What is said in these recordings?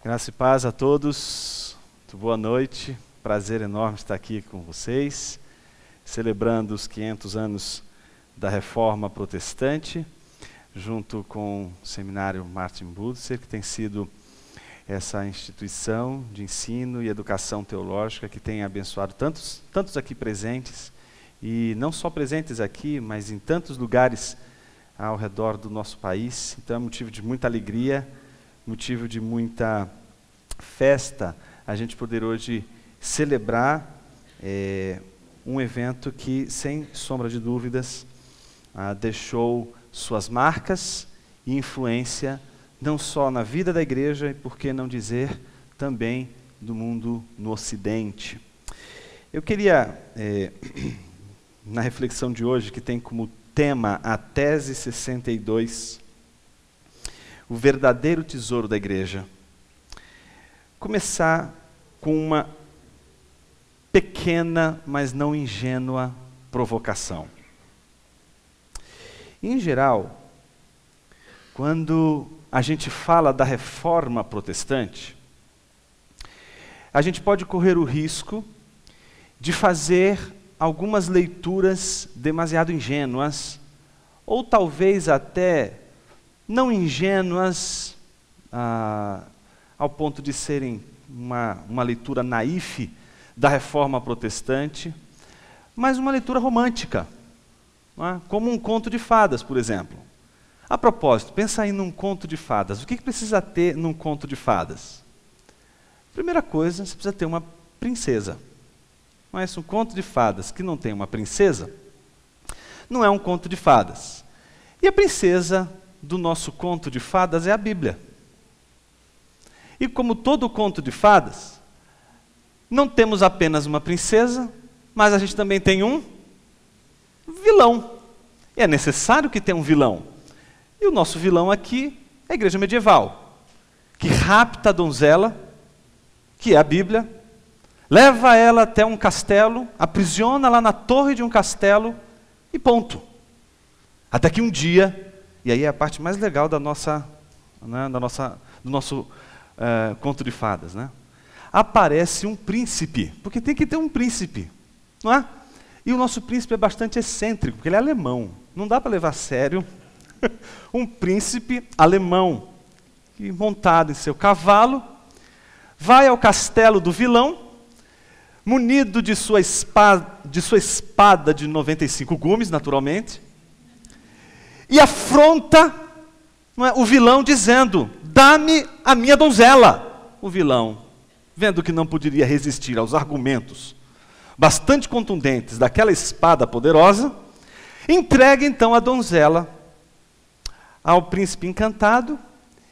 Graça e paz a todos, muito boa noite, prazer enorme estar aqui com vocês, celebrando os 500 anos da Reforma Protestante, junto com o Seminário Martin Bucer, que tem sido essa instituição de ensino e educação teológica que tem abençoado tantos aqui presentes, e não só presentes aqui, mas em tantos lugares ao redor do nosso país. Então é motivo de muita alegria, motivo de muita festa a gente poder hoje celebrar um evento que, sem sombra de dúvidas, deixou suas marcas e influência não só na vida da igreja, e por que não dizer também do mundo no Ocidente. Eu queria, na reflexão de hoje, que tem como tema a tese 62, o verdadeiro tesouro da igreja, começar com uma pequena, mas não ingênua provocação. Em geral, quando a gente fala da Reforma Protestante, a gente pode correr o risco de fazer algumas leituras demasiado ingênuas, ou talvez até não ingênuas ao ponto de serem uma leitura naífe da Reforma Protestante, mas uma leitura romântica, não é? Como um conto de fadas, por exemplo. A propósito, pensa aí num conto de fadas. O que precisa ter num conto de fadas? Primeira coisa, você precisa ter uma princesa. Mas um conto de fadas que não tem uma princesa, não é um conto de fadas. E a princesa do nosso conto de fadas é a Bíblia. E como todo conto de fadas, não temos apenas uma princesa, mas a gente também tem um vilão. É necessário que tenha um vilão. E o nosso vilão aqui é a igreja medieval, que rapta a donzela, que é a Bíblia, leva ela até um castelo, aprisiona lá na torre de um castelo e ponto. Até que um dia, e aí é a parte mais legal do nosso conto de fadas, né? Aparece um príncipe, porque tem que ter um príncipe, não é? E o nosso príncipe é bastante excêntrico, porque ele é alemão, não dá para levar a sério um príncipe alemão, que montado em seu cavalo, vai ao castelo do vilão, munido de sua espada de 95 gumes, naturalmente, e afronta, não é, o vilão dizendo: dá-me a minha donzela. O vilão, vendo que não poderia resistir aos argumentos bastante contundentes daquela espada poderosa, entrega então a donzela ao príncipe encantado.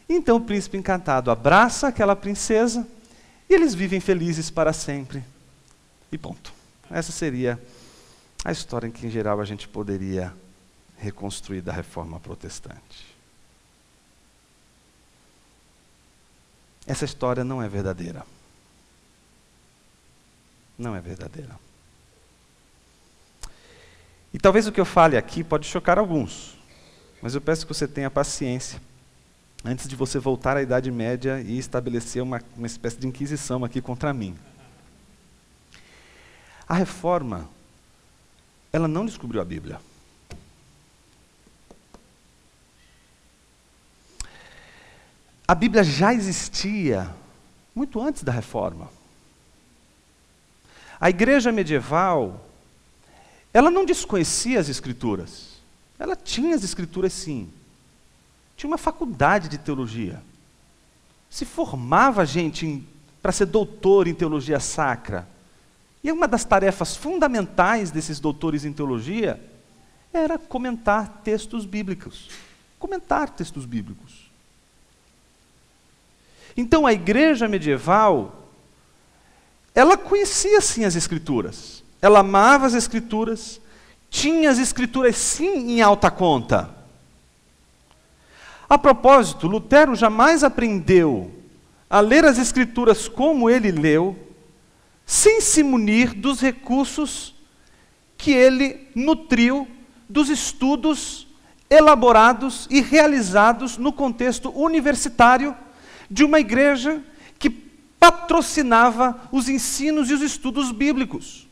Então o príncipe encantado abraça aquela princesa e eles vivem felizes para sempre. E ponto. Essa seria a história em que, em geral, a gente poderia reconstruir da Reforma Protestante. Essa história não é verdadeira. Não é verdadeira. E talvez o que eu fale aqui pode chocar alguns, mas eu peço que você tenha paciência antes de você voltar à Idade Média e estabelecer uma espécie de inquisição aqui contra mim. A Reforma, ela não descobriu a Bíblia. A Bíblia já existia muito antes da Reforma. A igreja medieval, ela não desconhecia as Escrituras. Ela tinha as Escrituras, sim. Tinha uma faculdade de teologia. Se formava gente para ser doutor em teologia sacra. E uma das tarefas fundamentais desses doutores em teologia era comentar textos bíblicos. Comentar textos bíblicos. Então a igreja medieval, ela conhecia sim as Escrituras. Ela amava as Escrituras, tinha as Escrituras sim em alta conta. A propósito, Lutero jamais aprendeu a ler as Escrituras como ele leu, sem se munir dos recursos que ele nutriu dos estudos elaborados e realizados no contexto universitário de uma igreja patrocinava os ensinos e os estudos bíblicos.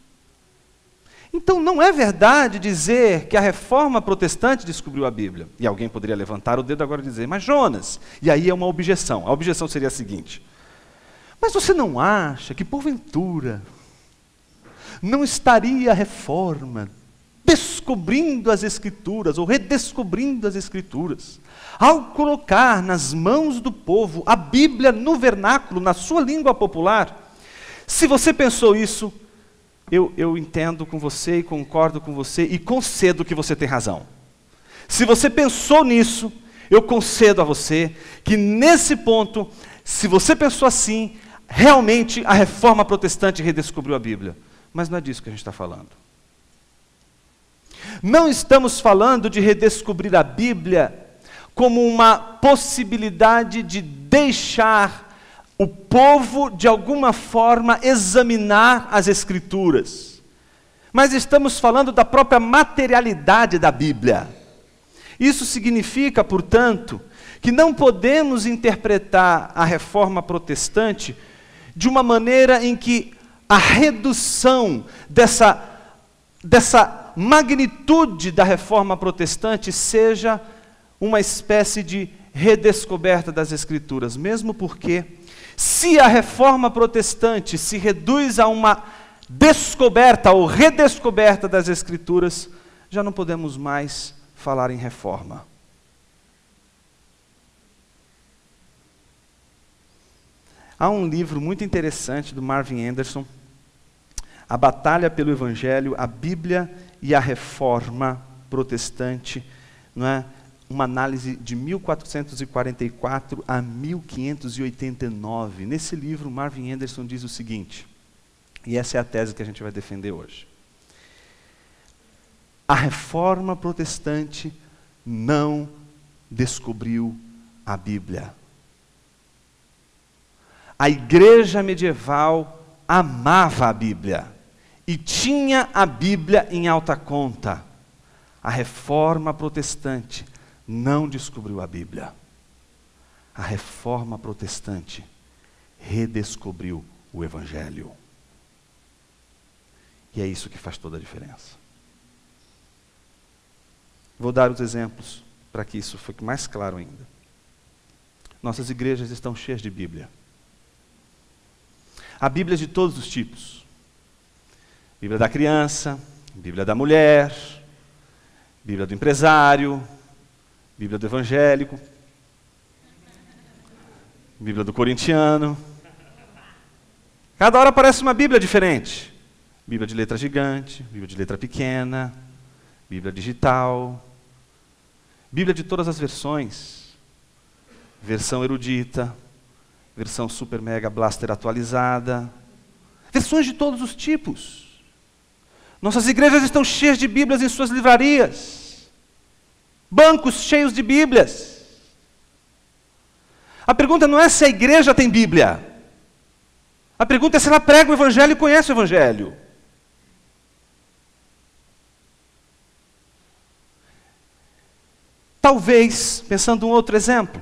Então não é verdade dizer que a reforma protestante descobriu a Bíblia. E alguém poderia levantar o dedo agora e dizer, mas Jonas, e aí é uma objeção. A objeção seria a seguinte, mas você não acha que porventura não estaria a reforma descobrindo as Escrituras, ou redescobrindo as Escrituras, ao colocar nas mãos do povo a Bíblia no vernáculo, na sua língua popular? Se você pensou isso, eu entendo com você e concordo com você e concedo que você tem razão. Se você pensou nisso, eu concedo a você que nesse ponto, se você pensou assim, realmente a reforma protestante redescobriu a Bíblia. Mas não é disso que a gente está falando. Não estamos falando de redescobrir a Bíblia como uma possibilidade de deixar o povo, de alguma forma, examinar as Escrituras. Mas estamos falando da própria materialidade da Bíblia. Isso significa, portanto, que não podemos interpretar a reforma protestante de uma maneira em que a redução dessa magnitude da reforma protestante seja uma espécie de redescoberta das Escrituras, mesmo porque, se a reforma protestante se reduz a uma descoberta ou redescoberta das Escrituras, já não podemos mais falar em reforma. Há um livro muito interessante do Marvin Anderson, A Batalha pelo Evangelho, a Bíblia e a Reforma Protestante, não é? Uma análise de 1444 a 1589. Nesse livro, Marvin Anderson diz o seguinte, e essa é a tese que a gente vai defender hoje. A Reforma Protestante não descobriu a Bíblia. A igreja medieval amava a Bíblia e tinha a Bíblia em alta conta. A Reforma Protestante não descobriu a Bíblia. A Reforma Protestante redescobriu o Evangelho. E é isso que faz toda a diferença. Vou dar os exemplos para que isso fique mais claro ainda. Nossas igrejas estão cheias de Bíblia. Há Bíblias de todos os tipos. Bíblia da criança, Bíblia da mulher, Bíblia do empresário, Bíblia do evangélico, Bíblia do corintiano. Cada hora aparece uma Bíblia diferente. Bíblia de letra gigante, Bíblia de letra pequena, Bíblia digital, Bíblia de todas as versões, versão erudita, versão super mega blaster atualizada, versões de todos os tipos. Nossas igrejas estão cheias de Bíblias em suas livrarias, bancos cheios de Bíblias. A pergunta não é se a igreja tem Bíblia. A pergunta é se ela prega o Evangelho e conhece o Evangelho. Talvez, pensando um outro exemplo,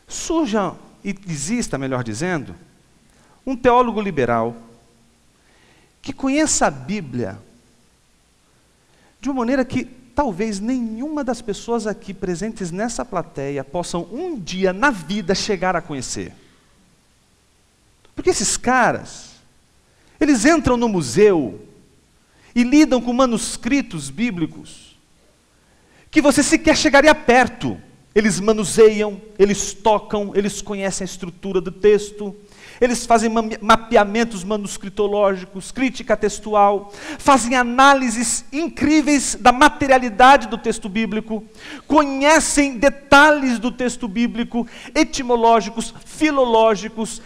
surja e exista, melhor dizendo, um teólogo liberal que conheça a Bíblia de uma maneira que talvez nenhuma das pessoas aqui presentes nessa plateia possam um dia na vida chegar a conhecer. Porque esses caras, eles entram no museu e lidam com manuscritos bíblicos que você sequer chegaria perto. Eles manuseiam, eles tocam, eles conhecem a estrutura do texto, eles fazem mapeamentos manuscritológicos, crítica textual, fazem análises incríveis da materialidade do texto bíblico, conhecem detalhes do texto bíblico, etimológicos, filológicos,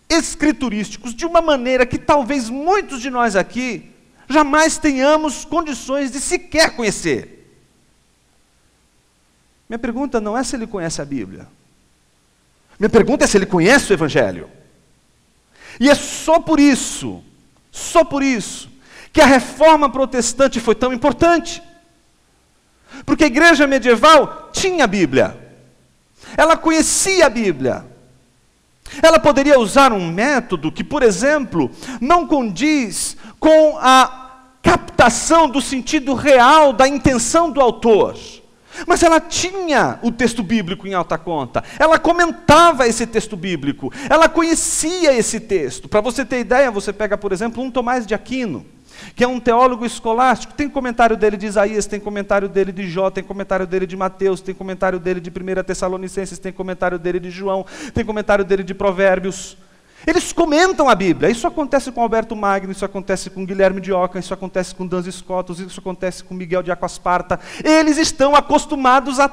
escriturísticos, de uma maneira que talvez muitos de nós aqui jamais tenhamos condições de sequer conhecer. Minha pergunta não é se ele conhece a Bíblia. Minha pergunta é se ele conhece o Evangelho. E é só por isso, que a reforma protestante foi tão importante. Porque a igreja medieval tinha a Bíblia. Ela conhecia a Bíblia. Ela poderia usar um método que, por exemplo, não condiz com a captação do sentido real da intenção do autor. Mas ela tinha o texto bíblico em alta conta, ela comentava esse texto bíblico, ela conhecia esse texto. Para você ter ideia, você pega, por exemplo, um Tomás de Aquino, que é um teólogo escolástico, tem comentário dele de Isaías, tem comentário dele de Jó, tem comentário dele de Mateus, tem comentário dele de 1 Tessalonicenses, tem comentário dele de João, tem comentário dele de Provérbios. Eles comentam a Bíblia. Isso acontece com Alberto Magno, isso acontece com Guilherme de Ockham, isso acontece com Duns Scotus, isso acontece com Miguel de Aquasparta. Eles estão acostumados a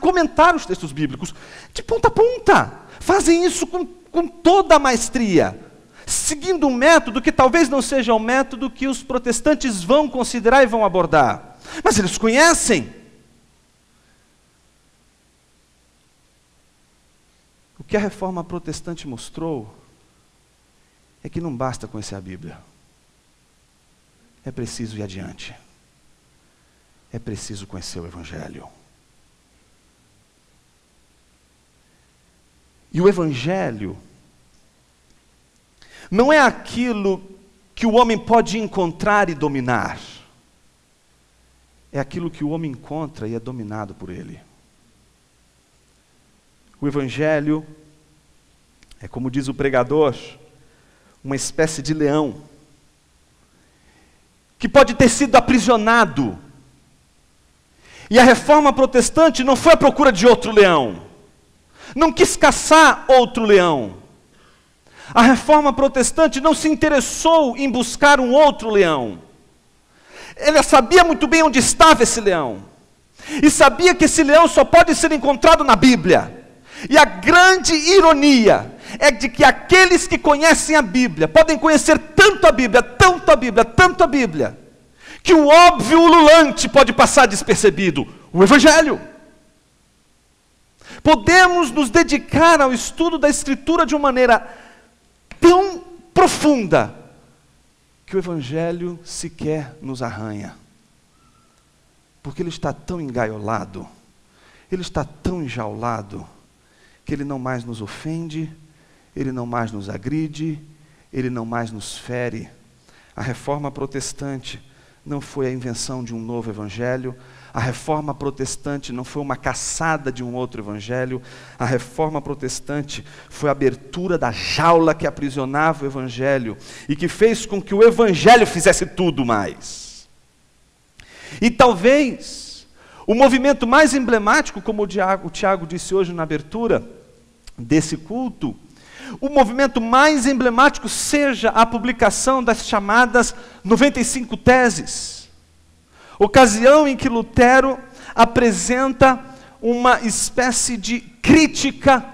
comentar os textos bíblicos de ponta a ponta. Fazem isso com toda a maestria, seguindo um método que talvez não seja o método que os protestantes vão considerar e vão abordar. Mas eles conhecem. O que a reforma protestante mostrou é que não basta conhecer a Bíblia. É preciso ir adiante. É preciso conhecer o Evangelho. E o Evangelho não é aquilo que o homem pode encontrar e dominar. É aquilo que o homem encontra e é dominado por ele. O Evangelho é, como diz o pregador, uma espécie de leão, que pode ter sido aprisionado. E a reforma protestante não foi à procura de outro leão, não quis caçar outro leão. A reforma protestante não se interessou em buscar um outro leão. Ela sabia muito bem onde estava esse leão, e sabia que esse leão só pode ser encontrado na Bíblia. E a grande ironia é de que aqueles que conhecem a Bíblia podem conhecer tanto a Bíblia, tanto a Bíblia, tanto a Bíblia, que o óbvio ululante pode passar despercebido: o Evangelho. Podemos nos dedicar ao estudo da Escritura de uma maneira tão profunda que o Evangelho sequer nos arranha, porque ele está tão engaiolado, ele está tão enjaulado, que ele não mais nos ofende, ele não mais nos agride, ele não mais nos fere. A reforma protestante não foi a invenção de um novo evangelho, a reforma protestante não foi uma caçada de um outro evangelho, a reforma protestante foi a abertura da jaula que aprisionava o evangelho e que fez com que o evangelho fizesse tudo mais. E talvez o movimento mais emblemático, como o Tiago disse hoje na abertura desse culto, o movimento mais emblemático seja a publicação das chamadas 95 Teses. Ocasião em que Lutero apresenta uma espécie de crítica,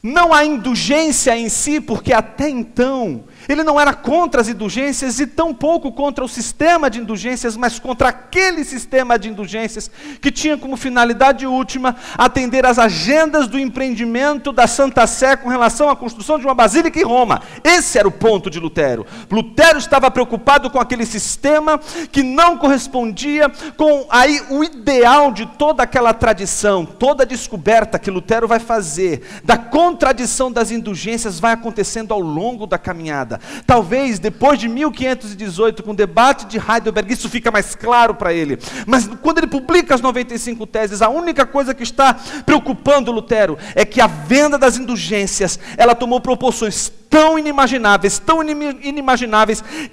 não à indulgência em si, porque até então ele não era contra as indulgências e tampouco contra o sistema de indulgências, mas contra aquele sistema de indulgências que tinha como finalidade última atender às agendas do empreendimento da Santa Sé com relação à construção de uma basílica em Roma. Esse era o ponto de Lutero. Lutero estava preocupado com aquele sistema que não correspondia com o ideal de toda aquela tradição. Toda a descoberta que Lutero vai fazer da contradição das indulgências vai acontecendo ao longo da caminhada. Talvez depois de 1518, com o debate de Heidelberg, isso fica mais claro para ele. Mas quando ele publica as 95 Teses, a única coisa que está preocupando Lutero é que a venda das indulgências, ela tomou proporções tão inimagináveis,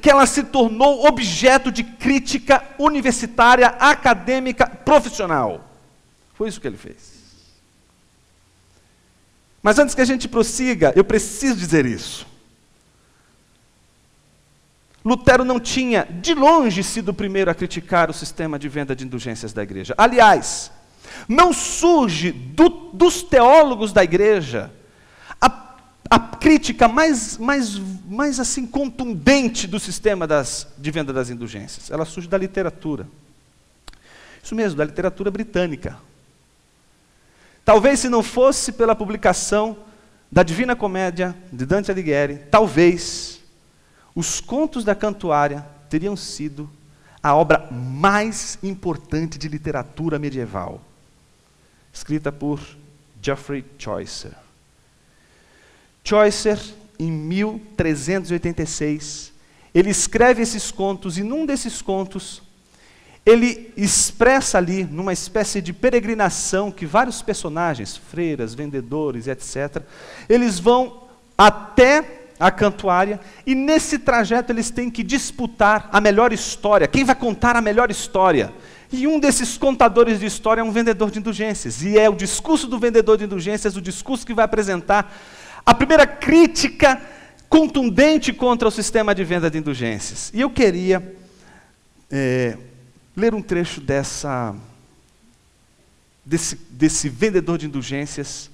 que ela se tornou objeto de crítica universitária, acadêmica, profissional. Foi isso que ele fez. Mas antes que a gente prossiga, eu preciso dizer isso. Lutero não tinha, de longe, sido o primeiro a criticar o sistema de venda de indulgências da igreja. Aliás, não surge dos teólogos da igreja a crítica mais assim, contundente do sistema de venda das indulgências. Ela surge da literatura. Isso mesmo, da literatura britânica. Talvez se não fosse pela publicação da Divina Comédia, de Dante Alighieri, talvez os Contos da Cantuária teriam sido a obra mais importante de literatura medieval, escrita por Geoffrey Chaucer. Chaucer, em 1386, ele escreve esses contos, e num desses contos, ele expressa ali, numa espécie de peregrinação, que vários personagens, freiras, vendedores, etc., eles vão até a cantuária, e nesse trajeto eles têm que disputar a melhor história. Quem vai contar a melhor história? E um desses contadores de história é um vendedor de indulgências. E é o discurso do vendedor de indulgências, o discurso que vai apresentar a primeira crítica contundente contra o sistema de venda de indulgências. E eu queria ler um trecho desse vendedor de indulgências,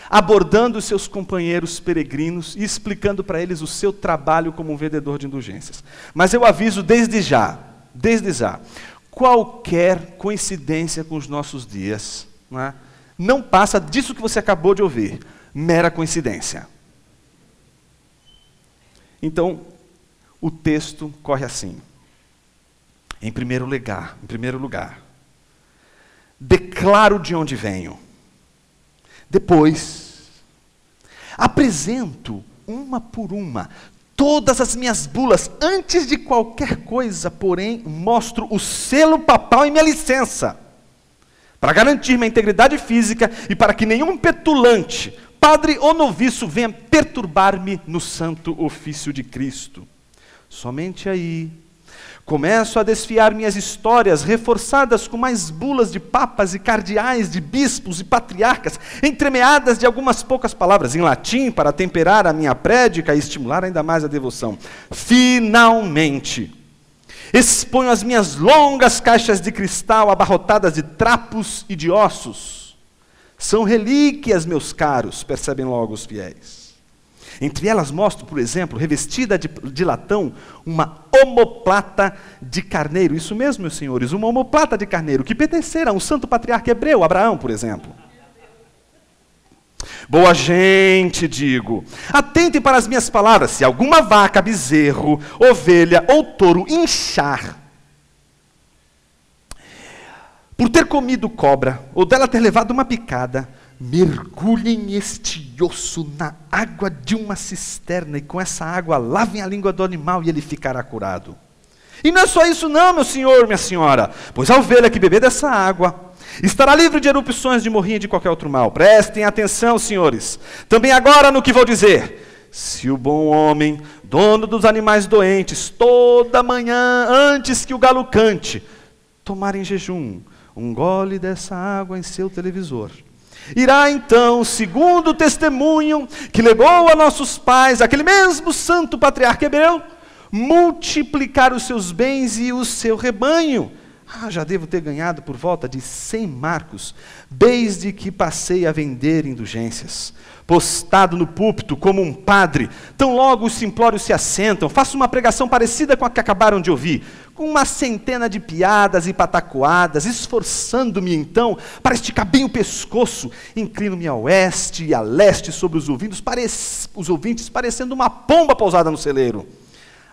abordando os seus companheiros peregrinos e explicando para eles o seu trabalho como um vendedor de indulgências. Mas eu aviso desde já, qualquer coincidência com os nossos dias, não passa disso que você acabou de ouvir, mera coincidência. Então, o texto corre assim. Em primeiro lugar, declaro de onde venho. Depois, apresento, uma por uma, todas as minhas bulas. Antes de qualquer coisa, porém, mostro o selo papal e minha licença, para garantir minha integridade física e para que nenhum petulante, padre ou noviço, venha perturbar-me no santo ofício de Cristo. Somente aí começo a desfiar minhas histórias, reforçadas com mais bulas de papas e cardeais, de bispos e patriarcas, entremeadas de algumas poucas palavras em latim para temperar a minha prédica e estimular ainda mais a devoção. Finalmente, exponho as minhas longas caixas de cristal abarrotadas de trapos e de ossos. São relíquias, meus caros, percebem logo os fiéis. Entre elas mostro, por exemplo, revestida de latão, uma omoplata de carneiro. Isso mesmo, meus senhores, uma omoplata de carneiro, que pertencera a um santo patriarca hebreu, Abraão, por exemplo. Boa gente, digo, atentem para as minhas palavras. Se alguma vaca, bezerro, ovelha ou touro inchar, por ter comido cobra, ou dela ter levado uma picada, mergulhem este osso na água de uma cisterna, e com essa água lavem a língua do animal, e ele ficará curado. E não é só isso não, meu senhor, minha senhora, pois a ovelha que beber dessa água estará livre de erupções de morrinha e de qualquer outro mal. Prestem atenção, senhores, também agora no que vou dizer. Se o bom homem, dono dos animais doentes, toda manhã, antes que o galo cante, tomar em jejum um gole dessa água em seu televisor, irá então, segundo o testemunho que legou a nossos pais, aquele mesmo santo patriarca hebreu, multiplicar os seus bens e o seu rebanho. Já devo ter ganhado por volta de 100 marcos, desde que passei a vender indulgências. Postado no púlpito como um padre, tão logo os simplórios se assentam, faço uma pregação parecida com a que acabaram de ouvir, com uma centena de piadas e patacoadas, esforçando-me então para esticar bem o pescoço, inclino-me a oeste e a leste sobre os ouvintes, parecendo uma pomba pousada no celeiro.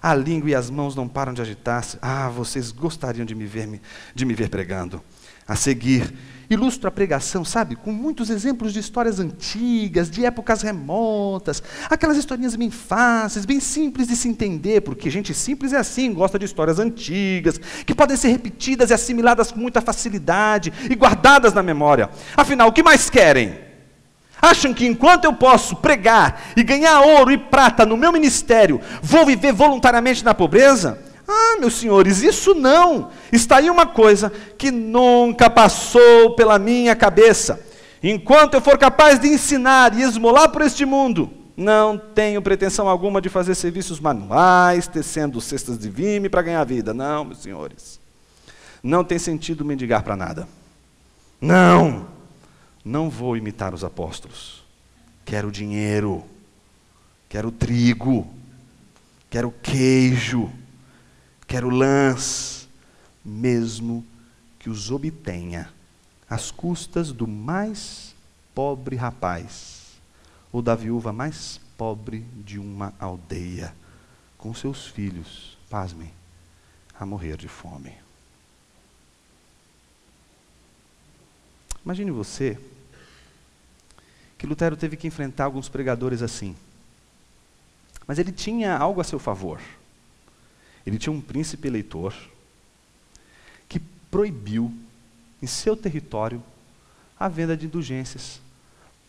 A língua e as mãos não param de agitar-se. Vocês gostariam de me ver pregando. A seguir, ilustro a pregação, sabe, com muitos exemplos de histórias antigas, de épocas remotas, aquelas historinhas bem fáceis, bem simples de se entender, porque gente simples é assim, gosta de histórias antigas, que podem ser repetidas e assimiladas com muita facilidade e guardadas na memória. Afinal, o que mais querem? Acham que enquanto eu posso pregar e ganhar ouro e prata no meu ministério, vou viver voluntariamente na pobreza? Meus senhores, isso não. Está aí uma coisa que nunca passou pela minha cabeça. Enquanto eu for capaz de ensinar e esmolar por este mundo, não tenho pretensão alguma de fazer serviços manuais, tecendo cestas de vime para ganhar vida. Não, meus senhores. Não tem sentido mendigar para nada. Não vou imitar os apóstolos. Quero dinheiro, quero trigo, quero queijo, quero lãs, mesmo que os obtenha às custas do mais pobre rapaz, ou da viúva mais pobre de uma aldeia, com seus filhos, pasmem, a morrer de fome. Imagine você que Lutero teve que enfrentar alguns pregadores assim. Mas ele tinha algo a seu favor. Ele tinha um príncipe eleitor que proibiu, em seu território, a venda de indulgências,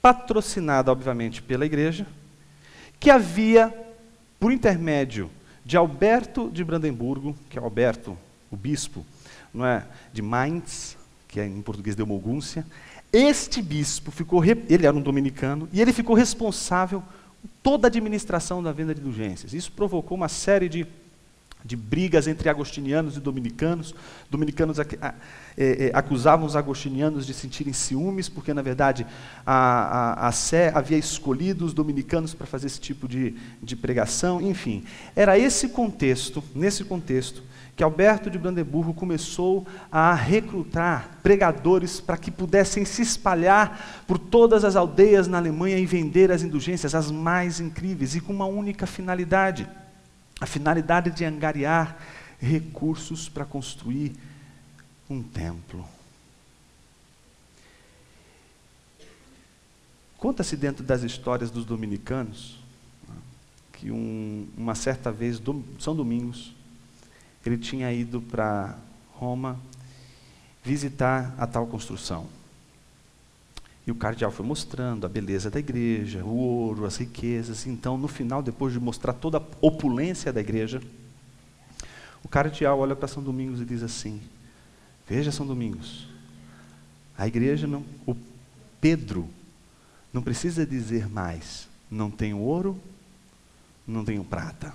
patrocinada, obviamente, pela igreja, que havia, por intermédio de Alberto de Brandemburgo, que é Alberto, o bispo, não é, de Mainz, que em português deu Mogúncia. Este bispo ele era um dominicano, e ele ficou responsável por toda a administração da venda de indulgências. Isso provocou uma série de brigas entre agostinianos e dominicanos. Dominicanos acusavam os agostinianos de sentirem ciúmes, porque, na verdade, a Sé havia escolhido os dominicanos para fazer esse tipo de pregação. Enfim, era nesse contexto, que Alberto de Brandemburgo começou a recrutar pregadores para que pudessem se espalhar por todas as aldeias na Alemanha e vender as indulgências, as mais incríveis, e com uma única finalidade: a finalidade de angariar recursos para construir um templo. Conta-se dentro das histórias dos dominicanos que uma certa vez, São Domingos, ele tinha ido para Roma visitar a tal construção. E o cardeal foi mostrando a beleza da igreja, o ouro, as riquezas. Então, no final, depois de mostrar toda a opulência da igreja, o cardeal olha para São Domingos e diz assim: veja, São Domingos, a igreja não, o Pedro não precisa dizer mais, não tenho ouro, não tenho prata.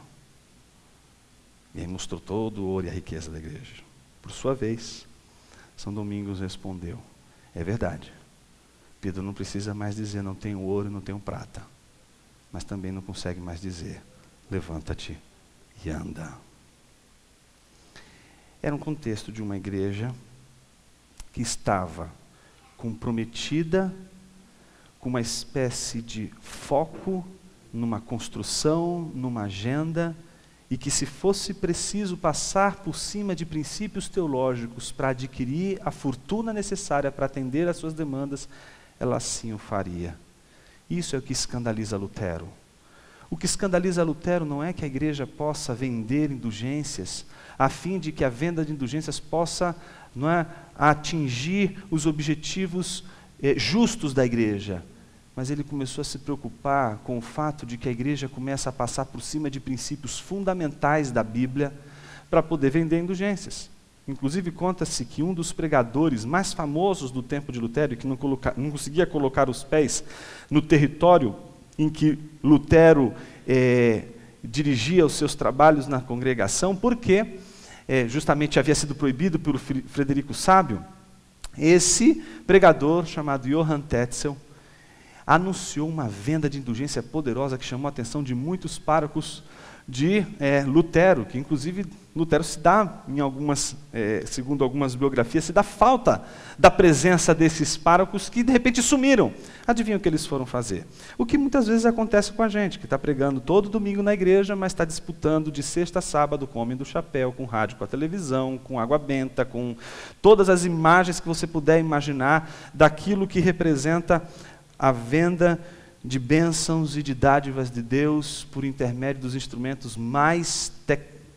E aí mostrou todo o ouro e a riqueza da igreja. Por sua vez, São Domingos respondeu: é verdade, Pedro não precisa mais dizer não tenho ouro e não tenho prata, mas também não consegue mais dizer levanta-te e anda. Era um contexto de uma igreja que estava comprometida com uma espécie de foco numa construção, numa agenda, e que, se fosse preciso passar por cima de princípios teológicos para adquirir a fortuna necessária para atender às suas demandas, ela assim o faria. Isso é o que escandaliza Lutero. O que escandaliza Lutero não é que a igreja possa vender indulgências, a fim de que a venda de indulgências possa, não é, atingir os objetivos justos da igreja. Mas ele começou a se preocupar com o fato de que a igreja começa a passar por cima de princípios fundamentais da Bíblia para poder vender indulgências. Inclusive, conta-se que um dos pregadores mais famosos do tempo de Lutero, que não conseguia colocar os pés no território em que Lutero dirigia os seus trabalhos na congregação, porque justamente havia sido proibido pelo Frederico Sábio, esse pregador, chamado Johann Tetzel, anunciou uma venda de indulgência poderosa que chamou a atenção de muitos párocos de Lutero, que inclusive Lutero se dá, segundo algumas biografias, se dá falta da presença desses párocos que de repente sumiram. Adivinha o que eles foram fazer? O que muitas vezes acontece com a gente, que está pregando todo domingo na igreja, mas está disputando de sexta a sábado com o homem do chapéu, com rádio, com a televisão, com água benta, com todas as imagens que você puder imaginar daquilo que representa a venda de bênçãos e de dádivas de Deus por intermédio dos instrumentos mais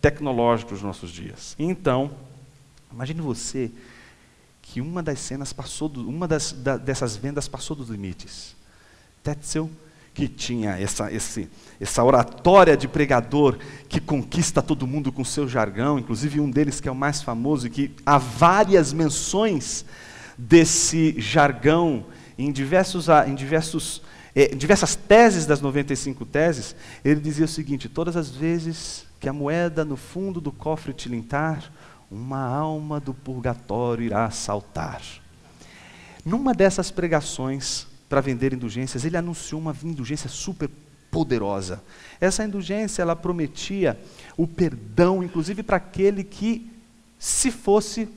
tecnológicos dos nossos dias. Então, imagine você que uma das cenas dessas vendas passou dos limites. Tetzel, que tinha essa oratória de pregador que conquista todo mundo com seu jargão, inclusive um deles que é o mais famoso, e que há várias menções desse jargão em diversas teses das 95 teses. Ele dizia o seguinte: todas as vezes que a moeda no fundo do cofre tilintar, uma alma do purgatório irá saltar. Numa dessas pregações para vender indulgências, ele anunciou uma indulgência super poderosa. Essa indulgência, ela prometia o perdão, inclusive para aquele que, se fosse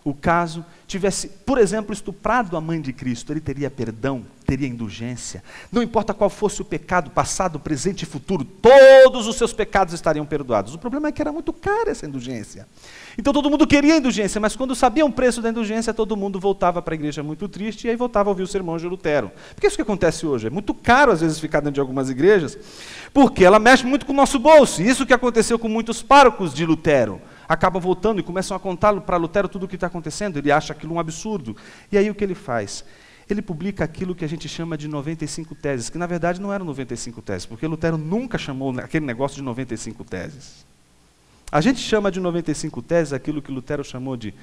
o caso, tivesse, por exemplo, estuprado a mãe de Cristo, ele teria perdão, teria indulgência. Não importa qual fosse o pecado, passado, presente e futuro, todos os seus pecados estariam perdoados. O problema é que era muito cara essa indulgência. Então todo mundo queria indulgência, mas quando sabiam o preço da indulgência, todo mundo voltava para a igreja muito triste, e aí voltava a ouvir o sermão de Lutero. Porque é isso que acontece hoje. É muito caro, às vezes, ficar dentro de algumas igrejas, porque ela mexe muito com o nosso bolso. E isso que aconteceu com muitos párocos de Lutero. Acabam voltando e começam a contar para Lutero tudo o que está acontecendo. Ele acha aquilo um absurdo. E aí o que ele faz? Ele publica aquilo que a gente chama de 95 teses, que na verdade não eram 95 teses, porque Lutero nunca chamou aquele negócio de 95 teses. A gente chama de 95 teses aquilo que Lutero chamou de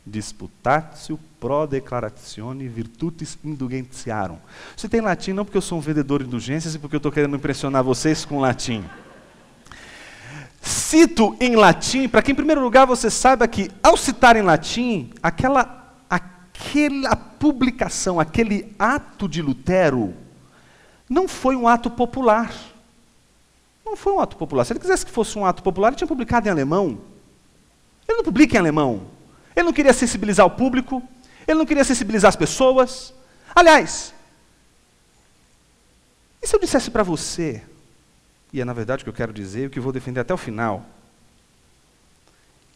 Disputatio pro declaratione virtutis indulgentiarum. Você tem latim não porque eu sou um vendedor de indulgências e porque eu estou querendo impressionar vocês com latim. Cito em latim, para que em primeiro lugar você saiba que, ao citar em latim, aquela publicação, aquele ato de Lutero, não foi um ato popular. Não foi um ato popular. Se ele quisesse que fosse um ato popular, ele tinha publicado em alemão. Ele não publica em alemão. Ele não queria sensibilizar o público, ele não queria sensibilizar as pessoas. Aliás, e se eu dissesse para você, e é na verdade o que eu quero dizer, o que eu vou defender até o final,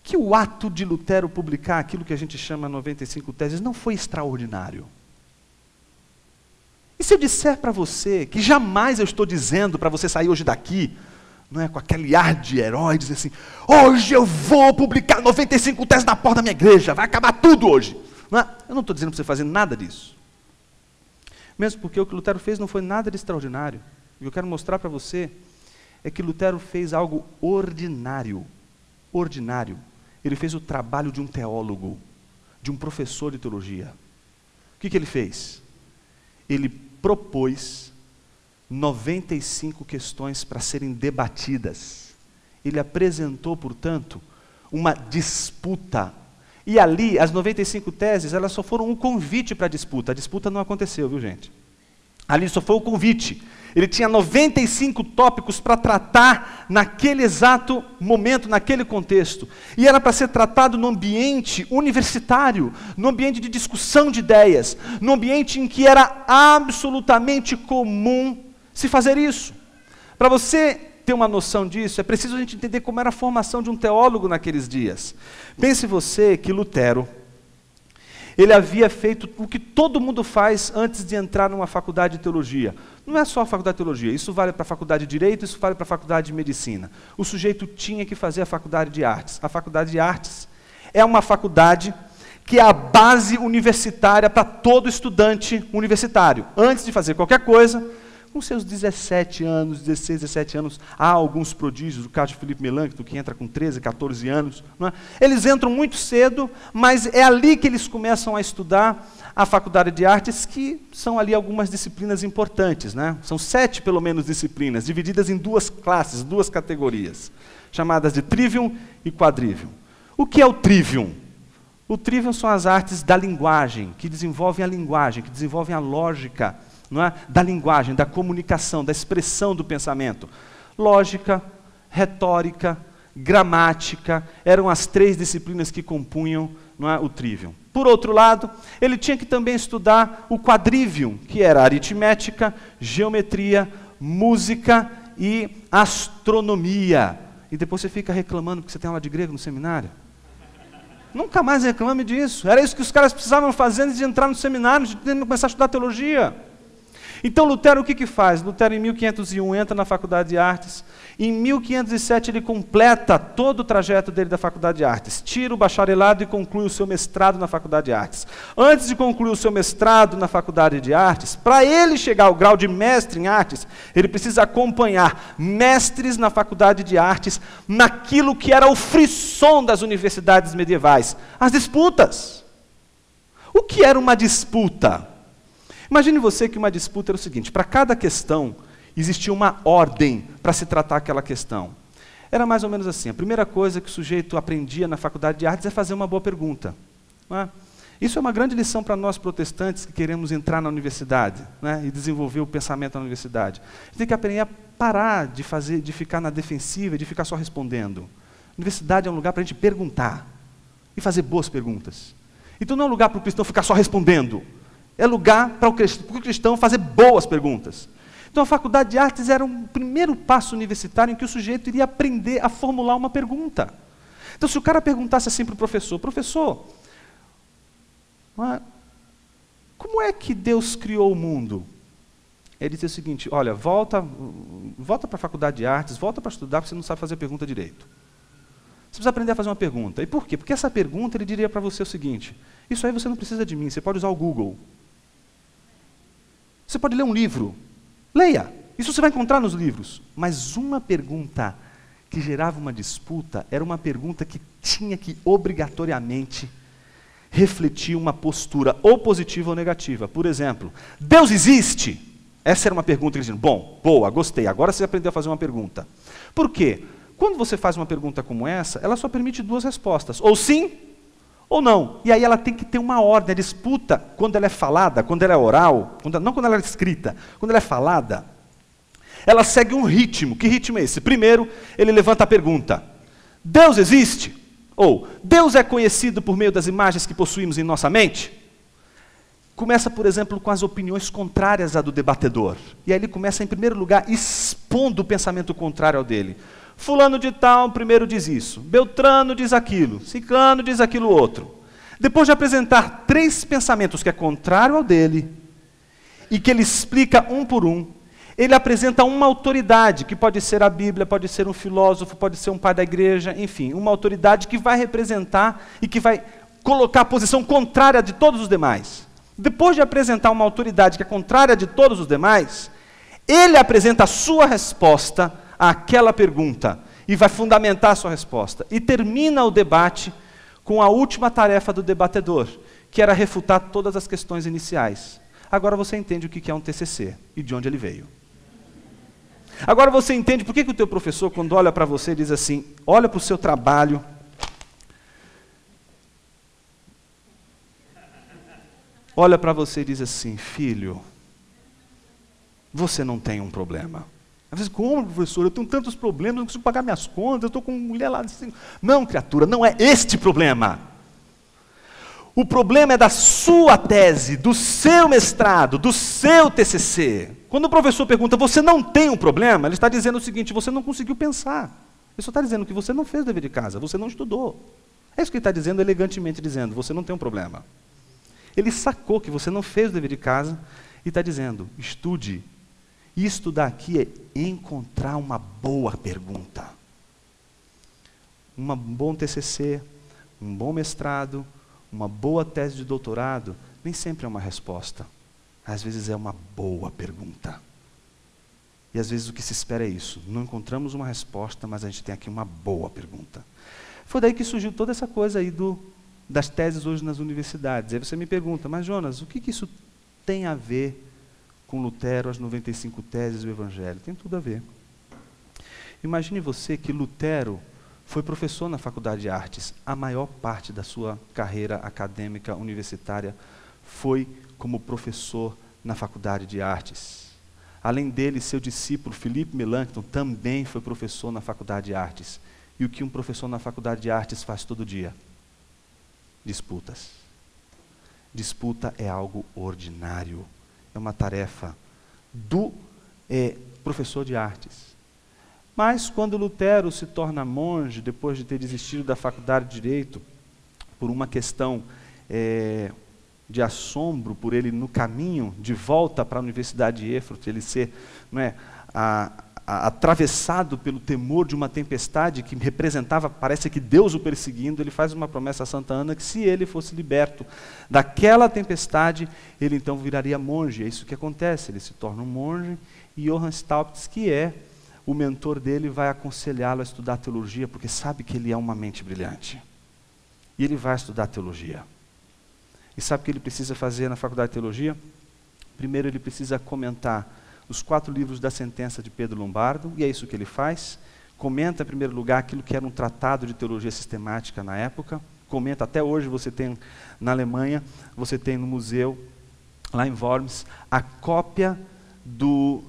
que o ato de Lutero publicar aquilo que a gente chama 95 teses não foi extraordinário? E se eu disser para você que jamais eu estou dizendo para você sair hoje daqui, não é, com aquele ar de herói, dizer assim, hoje eu vou publicar 95 teses na porta da minha igreja, vai acabar tudo hoje. Não é? Eu não estou dizendo para você fazer nada disso. Mesmo porque o que Lutero fez não foi nada de extraordinário. O que eu quero mostrar para você é que Lutero fez algo ordinário. Ordinário. Ele fez o trabalho de um teólogo, de um professor de teologia. O que ele fez? Ele propôs 95 questões para serem debatidas. Ele apresentou, portanto, uma disputa. E ali, as 95 teses, elas só foram um convite para a disputa. A disputa não aconteceu, viu, gente? Ali só foi o convite. Ele tinha 95 tópicos para tratar naquele exato momento, naquele contexto. E era para ser tratado no ambiente universitário, no ambiente de discussão de ideias, no ambiente em que era absolutamente comum se fazer isso. Para você ter uma noção disso, é preciso a gente entender como era a formação de um teólogo naqueles dias. Pense você que Lutero, ele havia feito o que todo mundo faz antes de entrar numa faculdade de teologia. Não é só a faculdade de teologia, isso vale para a faculdade de direito, isso vale para a faculdade de medicina. O sujeito tinha que fazer a faculdade de artes. A faculdade de artes é uma faculdade que é a base universitária para todo estudante universitário. Antes de fazer qualquer coisa, com seus 17 anos, 16, 17 anos, há alguns prodígios, o caso de Felipe Melanchthon, que entra com 13, 14 anos. Não é? Eles entram muito cedo, mas é ali que eles começam a estudar a faculdade de artes, que são ali algumas disciplinas importantes. Né? São 7, pelo menos, disciplinas, divididas em 2 classes, 2 categorias, chamadas de trivium e quadrivium. O que é o trivium? O trivium são as artes da linguagem, que desenvolvem a linguagem, que desenvolvem a lógica, não é? Da linguagem, da comunicação, da expressão do pensamento. Lógica, retórica, gramática, eram as 3 disciplinas que compunham, não é, o trivium. Por outro lado, ele tinha que também estudar o quadrivium, que era aritmética, geometria, música e astronomia. E depois você fica reclamando porque você tem aula de grego no seminário. Nunca mais reclame disso. Era isso que os caras precisavam fazer antes de entrar no seminário, antes de começar a estudar teologia. Então Lutero o que faz? Lutero em 1501 entra na faculdade de artes, em 1507 ele completa todo o trajeto dele da faculdade de artes, tira o bacharelado e conclui o seu mestrado na faculdade de artes. Antes de concluir o seu mestrado na faculdade de artes, para ele chegar ao grau de mestre em artes, ele precisa acompanhar mestres na faculdade de artes, naquilo que era o frisson das universidades medievais, as disputas. O que era uma disputa? Imagine você que uma disputa era o seguinte, para cada questão existia uma ordem para se tratar aquela questão. Era mais ou menos assim, a primeira coisa que o sujeito aprendia na faculdade de artes é fazer uma boa pergunta. Não é? Isso é uma grande lição para nós protestantes que queremos entrar na universidade, né, e desenvolver o pensamento na universidade. A gente tem que aprender a parar de ficar na defensiva e de ficar só respondendo. A universidade é um lugar para a gente perguntar e fazer boas perguntas. Então não é lugar para o cristão ficar só respondendo. É lugar para o cristão fazer boas perguntas. Então a faculdade de artes era um primeiro passo universitário em que o sujeito iria aprender a formular uma pergunta. Então se o cara perguntasse assim para o professor, professor, como é que Deus criou o mundo? Ele dizia o seguinte, olha, volta para a faculdade de artes, volta para estudar, porque você não sabe fazer pergunta direito. Você precisa aprender a fazer uma pergunta. E por quê? Porque essa pergunta ele diria para você o seguinte, isso aí você não precisa de mim, você pode usar o Google. Você pode ler um livro. Leia. Isso você vai encontrar nos livros. Mas uma pergunta que gerava uma disputa era uma pergunta que tinha que obrigatoriamente refletir uma postura ou positiva ou negativa. Por exemplo, Deus existe? Essa era uma pergunta que eles diziam, bom, boa, gostei, agora você aprendeu a fazer uma pergunta. Por quê? Quando você faz uma pergunta como essa, ela só permite duas respostas, ou sim, ou não. E aí ela tem que ter uma ordem. A disputa, quando ela é falada, quando ela é oral, não quando ela é escrita, quando ela é falada, ela segue um ritmo. Que ritmo é esse? Primeiro, ele levanta a pergunta, Deus existe? Ou, Deus é conhecido por meio das imagens que possuímos em nossa mente? Começa, por exemplo, com as opiniões contrárias à do debatedor. E aí ele começa, em primeiro lugar, expondo o pensamento contrário ao dele. Fulano de tal, primeiro diz isso. Beltrano diz aquilo. Ciclano diz aquilo outro. Depois de apresentar 3 pensamentos que é contrário ao dele, e que ele explica um por um, ele apresenta uma autoridade, que pode ser a Bíblia, pode ser um filósofo, pode ser um pai da igreja, enfim, uma autoridade que vai representar e que vai colocar a posição contrária de todos os demais. Depois de apresentar uma autoridade que é contrária de todos os demais, ele apresenta a sua resposta àquela pergunta e vai fundamentar a sua resposta. E termina o debate com a última tarefa do debatedor, que era refutar todas as questões iniciais. Agora você entende o que é um TCC e de onde ele veio. Agora você entende por que o teu professor, quando olha para você, diz assim, olha para o seu trabalho, olha para você e diz assim, filho, você não tem um problema. Às vezes, como, professor, eu tenho tantos problemas, não consigo pagar minhas contas, eu estou com mulher lá. Assim. Não, criatura, não é este problema. O problema é da sua tese, do seu mestrado, do seu TCC. Quando o professor pergunta, você não tem um problema? Ele está dizendo o seguinte, você não conseguiu pensar. Ele só está dizendo que você não fez o dever de casa, você não estudou. É isso que ele está dizendo, elegantemente dizendo, você não tem um problema. Ele sacou que você não fez o dever de casa e está dizendo, estude. E estudar aqui é encontrar uma boa pergunta. Um bom TCC, um bom mestrado, uma boa tese de doutorado, nem sempre é uma resposta. Às vezes é uma boa pergunta. E às vezes o que se espera é isso. Não encontramos uma resposta, mas a gente tem aqui uma boa pergunta. Foi daí que surgiu toda essa coisa aí das teses hoje nas universidades. Aí você me pergunta, mas Jonas, o que isso tem a ver com Lutero, as 95 teses do Evangelho? Tem tudo a ver. Imagine você que Lutero foi professor na Faculdade de Artes. A maior parte da sua carreira acadêmica universitária foi como professor na Faculdade de Artes. Além dele, seu discípulo, Philippe Melanchthon, também foi professor na Faculdade de Artes. E o que um professor na Faculdade de Artes faz todo dia? Disputas. Disputa é algo ordinário. É uma tarefa do professor de artes. Mas quando Lutero se torna monge, depois de ter desistido da faculdade de Direito, por uma questão de assombro por ele no caminho de volta para a Universidade de Erfurt, ele ser atravessado pelo temor de uma tempestade que representava, parece que Deus o perseguindo, ele faz uma promessa a Santa Ana que se ele fosse liberto daquela tempestade, ele então viraria monge. É isso que acontece, ele se torna um monge e Johann Staupitz, que é o mentor dele, vai aconselhá-lo a estudar teologia, porque sabe que ele é uma mente brilhante. E ele vai estudar teologia. E sabe o que ele precisa fazer na faculdade de teologia? Primeiro ele precisa comentar os 4 livros da sentença de Pedro Lombardo, e é isso que ele faz. Comenta, em primeiro lugar, aquilo que era um tratado de teologia sistemática na época. Comenta, até hoje você tem na Alemanha, você tem no museu, lá em Worms, a cópia do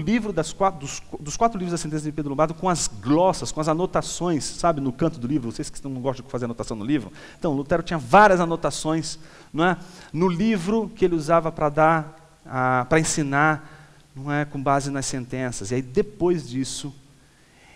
livro dos 4 livros da sentença de Pedro Lombardo, com as glossas, com as anotações, sabe, no canto do livro. Vocês que não gostam de fazer anotação no livro. Então, Lutero tinha várias anotações, não é, no livro que ele usava para ensinar, não é, com base nas sentenças. E aí, depois disso,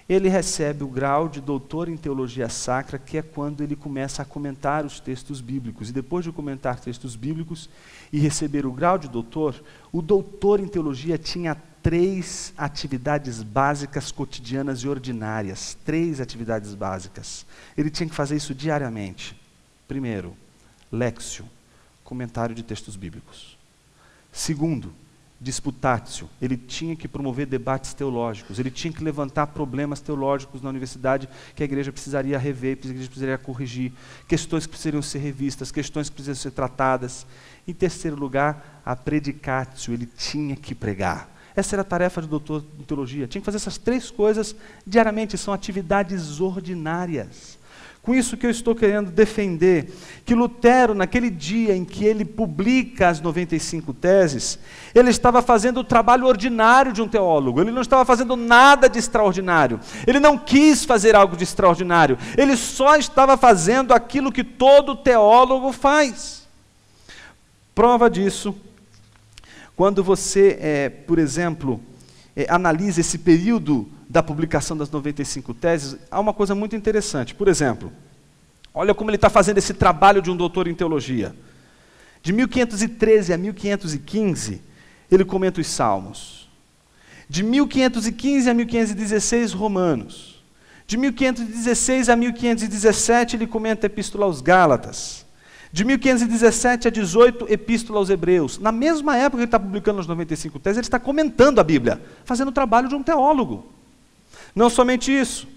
ele recebe o grau de doutor em teologia sacra, que é quando ele começa a comentar os textos bíblicos. E depois de comentar textos bíblicos e receber o grau de doutor, o doutor em teologia tinha 3 atividades básicas cotidianas e ordinárias. 3 atividades básicas. Ele tinha que fazer isso diariamente. Primeiro, léxio, comentário de textos bíblicos. Segundo, disputatio, ele tinha que promover debates teológicos, ele tinha que levantar problemas teológicos na universidade que a igreja precisaria rever, que a igreja precisaria corrigir, questões que precisariam ser revistas, questões que precisariam ser tratadas. Em terceiro lugar, a predicatio, ele tinha que pregar. Essa era a tarefa do doutor em teologia, tinha que fazer essas 3 coisas diariamente, são atividades ordinárias. Com isso que eu estou querendo defender, que Lutero, naquele dia em que ele publica as 95 teses, ele estava fazendo o trabalho ordinário de um teólogo, ele não estava fazendo nada de extraordinário, ele não quis fazer algo de extraordinário, ele só estava fazendo aquilo que todo teólogo faz. Prova disso, quando você, por exemplo, analisa esse período da publicação das 95 teses, há uma coisa muito interessante. Por exemplo, olha como ele está fazendo esse trabalho de um doutor em teologia. De 1513 a 1515, ele comenta os Salmos. De 1515 a 1516, Romanos. De 1516 a 1517, ele comenta a Epístola aos Gálatas. De 1517 a 18, Epístola aos Hebreus. Na mesma época que ele está publicando as 95 teses, ele está comentando a Bíblia, fazendo o trabalho de um teólogo. Não somente isso.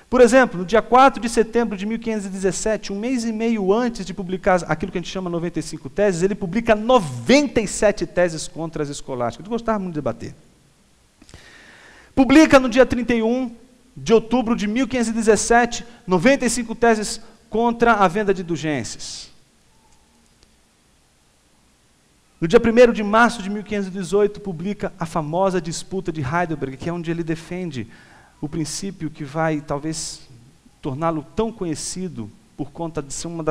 Por exemplo, no dia 4 de setembro de 1517, um mês e meio antes de publicar aquilo que a gente chama 95 teses, ele publica 97 teses contra as escolásticas. Eu gostava muito de debater. Publica no dia 31 de outubro de 1517, 95 teses contra a venda de indulgências. No dia 1º de março de 1518, publica a famosa disputa de Heidelberg, que é onde ele defende o princípio que vai, talvez, torná-lo tão conhecido por conta de ser uma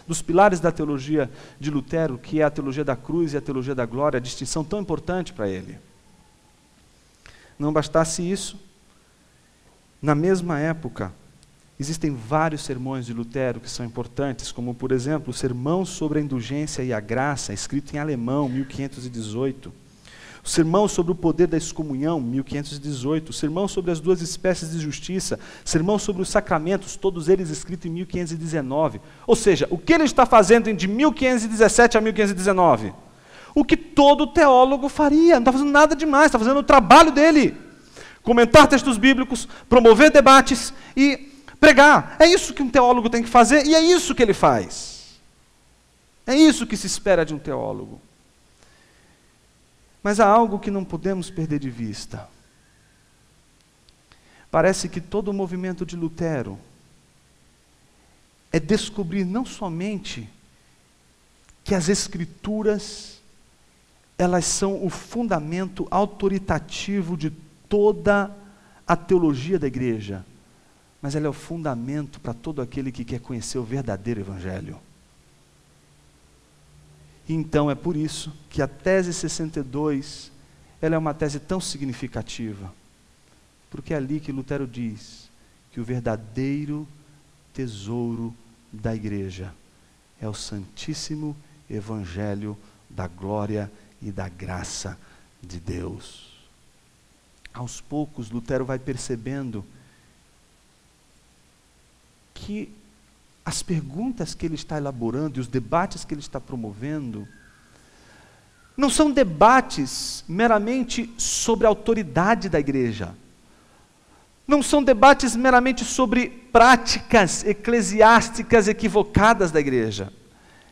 dos pilares da teologia de Lutero, que é a teologia da cruz e a teologia da glória, a distinção tão importante para ele. Não bastasse isso, na mesma época, existem vários sermões de Lutero que são importantes, como, por exemplo, o Sermão sobre a Indulgência e a Graça, escrito em alemão, 1518. O Sermão sobre o Poder da Excomunhão, 1518. O Sermão sobre as 2 espécies de justiça. Sermão sobre os sacramentos, todos eles escritos em 1519. Ou seja, o que ele está fazendo de 1517 a 1519? O que todo teólogo faria, não está fazendo nada demais, está fazendo o trabalho dele. Comentar textos bíblicos, promover debates e pregar. É isso que um teólogo tem que fazer e é isso que ele faz. É isso que se espera de um teólogo. Mas há algo que não podemos perder de vista. Parece que todo o movimento de Lutero é descobrir não somente que as Escrituras, elas são o fundamento autoritativo de toda a teologia da igreja, mas ela é o fundamento para todo aquele que quer conhecer o verdadeiro Evangelho. Então é por isso que a tese 62, ela é uma tese tão significativa, porque é ali que Lutero diz que o verdadeiro tesouro da igreja é o Santíssimo Evangelho da glória e da graça de Deus. Aos poucos, Lutero vai percebendo que as perguntas que ele está elaborando e os debates que ele está promovendo não são debates meramente sobre a autoridade da igreja. Não são debates meramente sobre práticas eclesiásticas equivocadas da igreja.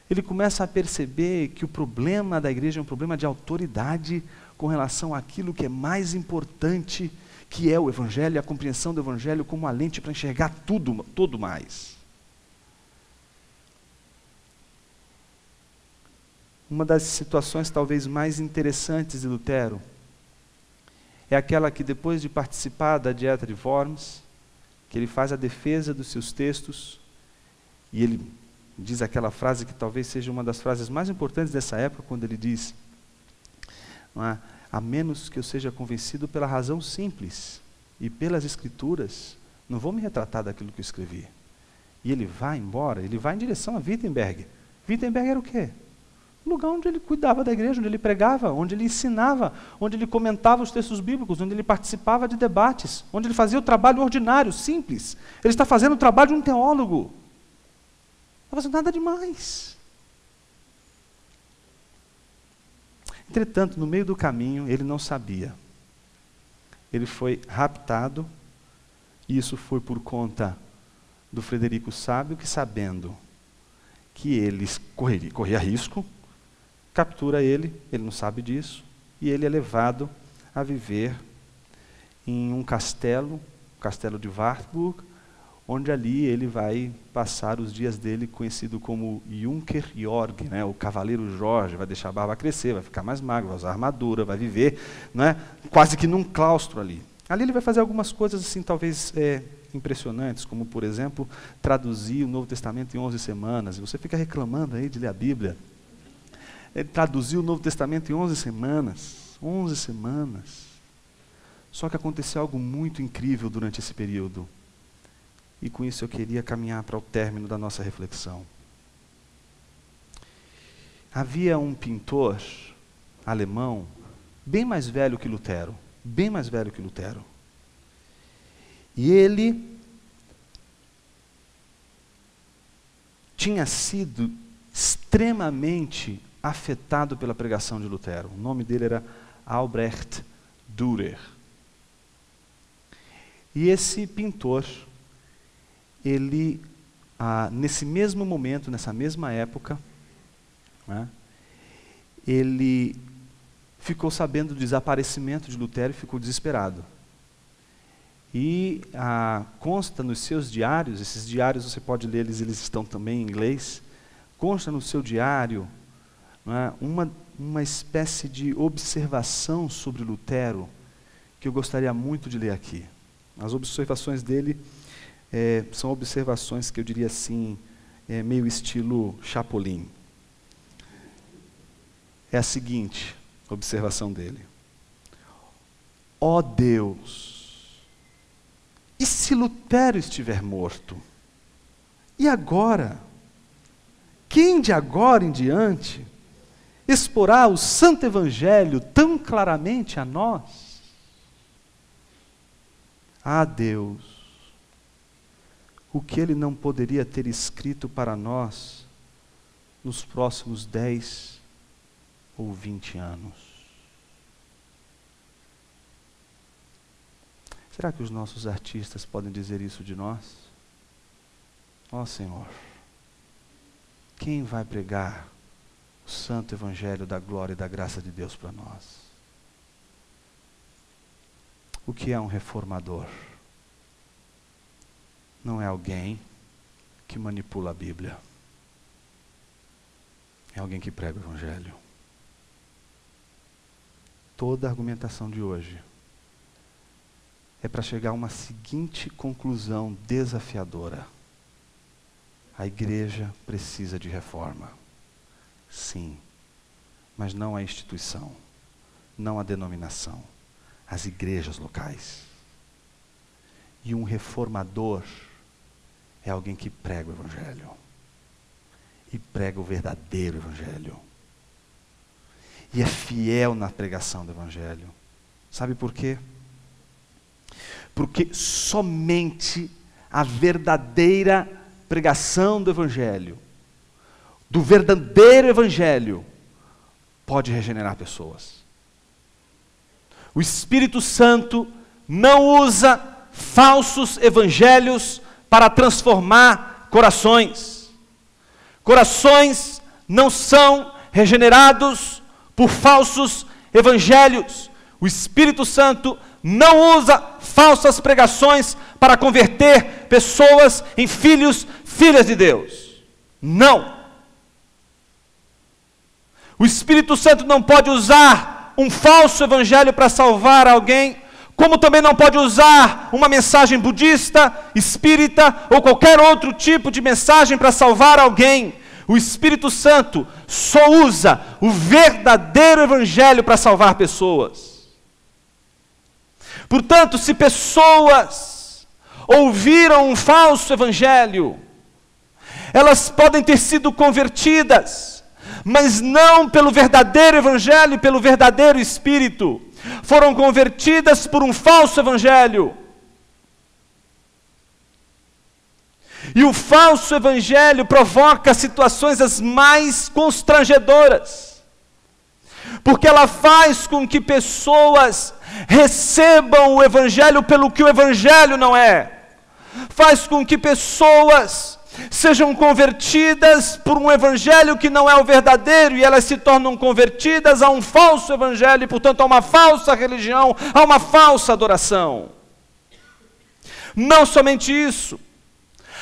Ele começa a perceber que o problema da igreja é um problema de autoridade com relação àquilo que é mais importante, que é o Evangelho, a compreensão do Evangelho como uma lente para enxergar tudo mais. uma das situações talvez mais interessantes de Lutero é aquela que, depois de participar da Dieta de Worms, que ele faz a defesa dos seus textos, e ele diz aquela frase que talvez seja uma das frases mais importantes dessa época, quando ele diz, não é, a menos que eu seja convencido pela razão simples e pelas Escrituras, não vou me retratar daquilo que eu escrevi. E ele vai embora, ele vai em direção a Wittenberg. Wittenberg era o quê? O lugar onde ele cuidava da igreja, onde ele pregava, onde ele ensinava, onde ele comentava os textos bíblicos, onde ele participava de debates, onde ele fazia o trabalho ordinário, simples. Ele está fazendo o trabalho de um teólogo. Não está fazendo nada demais. Entretanto, no meio do caminho, ele não sabia. Ele foi raptado, e isso foi por conta do Frederico Sábio, que, sabendo que ele corria risco, captura ele não sabe disso, e ele é levado a viver em um castelo, o castelo de Wartburg, onde ali ele vai passar os dias dele, conhecido como Junker Jorg, né, o cavaleiro Jorge. Vai deixar a barba crescer, vai ficar mais magro, vai usar armadura, vai viver, né, quase que num claustro ali. Ali ele vai fazer algumas coisas assim, talvez impressionantes, como, por exemplo, traduzir o Novo Testamento em 11 semanas. E você fica reclamando aí de ler a Bíblia. Ele traduziu o Novo Testamento em 11 semanas. 11 semanas. Só que aconteceu algo muito incrível durante esse período. E com isso eu queria caminhar para o término da nossa reflexão. Havia um pintor alemão, bem mais velho que Lutero. Bem mais velho que Lutero. E ele tinha sido extremamente afetado pela pregação de Lutero. O nome dele era Albrecht Dürer. E esse pintor, ele, nesse mesmo momento, nessa mesma época, né, ele ficou sabendo do desaparecimento de Lutero e ficou desesperado. E consta nos seus diários, esses diários você pode ler, eles estão também em inglês, consta no seu diário, né, uma espécie de observação sobre Lutero, que eu gostaria muito de ler aqui. As observações dele são observações que eu diria assim, meio estilo Chapolin. É a seguinte observação dele: ó Deus, e se Lutero estiver morto? E agora? Quem de agora em diante exporá o Santo Evangelho tão claramente a nós? Ah, Deus, o que ele não poderia ter escrito para nós nos próximos 10 ou 20 anos? Será que os nossos artistas podem dizer isso de nós? Ó Senhor, quem vai pregar o santo evangelho da glória e da graça de Deus para nós? O que é um reformador? Não é alguém que manipula a Bíblia. É alguém que prega o evangelho. Toda a argumentação de hoje é para chegar a uma seguinte conclusão desafiadora: a igreja precisa de reforma. Sim, mas não a instituição, não a denominação, as igrejas locais. E um reformador é alguém que prega o evangelho. E prega o verdadeiro evangelho. E é fiel na pregação do evangelho. Sabe por quê? Porque somente a verdadeira pregação do evangelho, do verdadeiro evangelho, pode regenerar pessoas. O Espírito Santo não usa falsos evangelhos para transformar corações. Corações não são regenerados por falsos evangelhos. O Espírito Santo não usa falsas pregações para converter pessoas em filhos, filhas de Deus. Não. O Espírito Santo não pode usar um falso evangelho para salvar alguém, como também não pode usar uma mensagem budista, espírita ou qualquer outro tipo de mensagem para salvar alguém. O Espírito Santo só usa o verdadeiro evangelho para salvar pessoas. Portanto, se pessoas ouviram um falso evangelho, elas podem ter sido convertidas, mas não pelo verdadeiro evangelho e pelo verdadeiro Espírito. Foram convertidas por um falso evangelho. E o falso evangelho provoca situações as mais constrangedoras, porque ela faz com que pessoas recebam o evangelho pelo que o evangelho não é. Faz com que pessoas sejam convertidas por um evangelho que não é o verdadeiro, e elas se tornam convertidas a um falso evangelho, e portanto a uma falsa religião, a uma falsa adoração. Não somente isso,